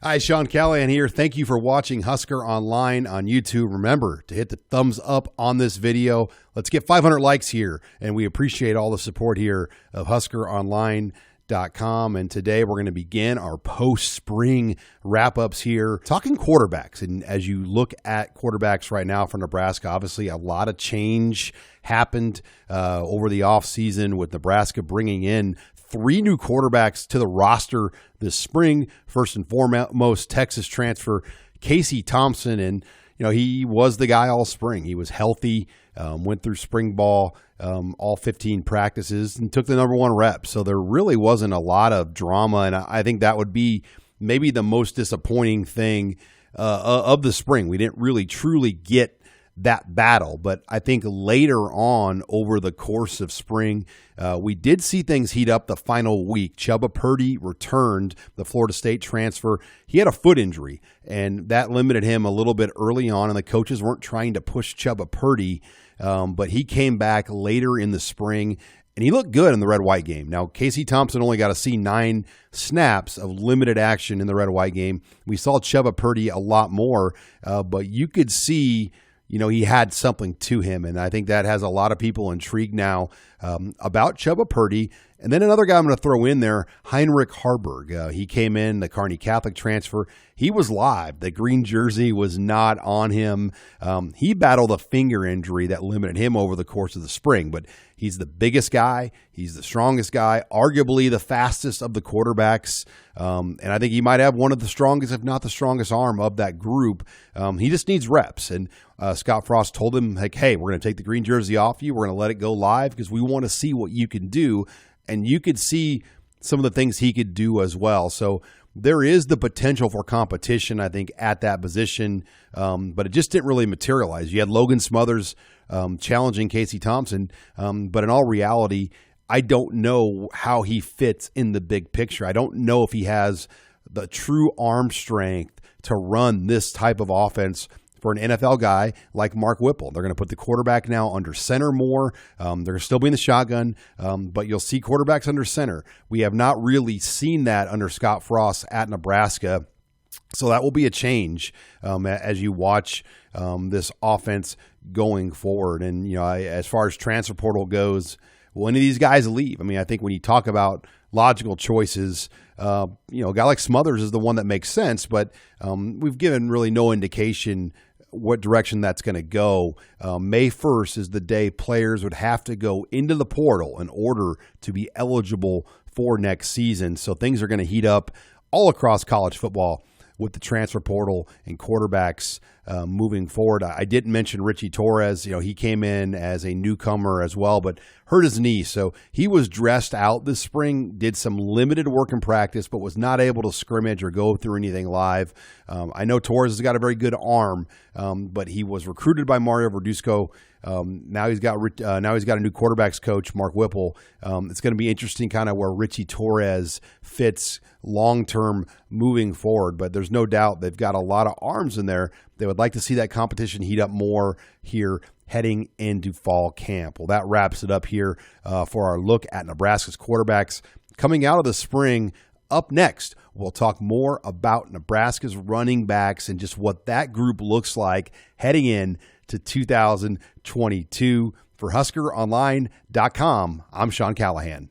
Hi, Sean Callahan here. Thank you for watching Husker Online on YouTube. Remember to hit the thumbs up on this video. Let's get 500 likes here, and we appreciate all the support here of HuskerOnline.com. And today we're going to begin our post-spring wrap-ups here, talking quarterbacks. And as you look at quarterbacks right now for Nebraska, obviously a lot of change happened over the offseason with Nebraska bringing in 3 new quarterbacks to the roster this spring. First and foremost, Texas transfer Casey Thompson, and he was the guy all spring. He was healthy, went through spring ball, all 15 practices, and took the number 1 rep. So there really wasn't a lot of drama, and I think that would be maybe the most disappointing thing of the spring. We didn't really truly get that battle, but I think later on over the course of spring, we did see things heat up the final week. Chubba Purdy returned, the Florida State transfer. He had a foot injury, and that limited him a little bit early on, and the coaches weren't trying to push Chubba Purdy, but he came back later in the spring, and he looked good in the red-white game. Now, Casey Thompson only got to see 9 snaps of limited action in the red-white game. We saw Chubba Purdy a lot more, but you could see he had something to him, and I think that has a lot of people intrigued now about Chubba Purdy. And then another guy I'm going to throw in there, Heinrich Harburg. He came in, the Kearney Catholic transfer. He was live. The green jersey was not on him. He battled a finger injury that limited him over the course of the spring, but he's the biggest guy. He's the strongest guy, arguably the fastest of the quarterbacks. And I think he might have one of the strongest, if not the strongest arm of that group. He just needs reps. And Scott Frost told him, like, hey, we're going to take the green jersey off you. We're going to let it go live because we want to see what you can do. And you could see some of the things he could do as well. So there is the potential for competition, I think, at that position, but it just didn't really materialize. You had Logan Smothers challenging Casey Thompson, but in all reality, I don't know how he fits in the big picture. I don't know if he has the true arm strength to run this type of offense for an NFL guy like Mark Whipple. They're going to put the quarterback now under center more. They're going to still be in the shotgun, but you'll see quarterbacks under center. We have not really seen that under Scott Frost at Nebraska. So that will be a change as you watch this offense going forward. And, as far as transfer portal goes, will any of these guys leave? I mean, I think when you talk about logical choices, a guy like Smothers is the one that makes sense, but we've given really no indication what direction that's going to go. May 1st is the day players would have to go into the portal in order to be eligible for next season. So things are going to heat up all across college football with the transfer portal and quarterbacks moving forward. I didn't mention Richie Torres. He came in as a newcomer as well, but hurt his knee. So he was dressed out this spring, did some limited work in practice, but was not able to scrimmage or go through anything live. I know Torres has got a very good arm, but he was recruited by Mario Verduzco. Now he's got a new quarterbacks coach, Mark Whipple. It's going to be interesting kind of where Richie Torres fits long-term moving forward, but there's no doubt they've got a lot of arms in there. They would like to see that competition heat up more here heading into fall camp. Well, that wraps it up here for our look at Nebraska's quarterbacks coming out of the spring. Up next, we'll talk more about Nebraska's running backs and just what that group looks like heading in to 2022. For HuskerOnline.com, I'm Sean Callahan.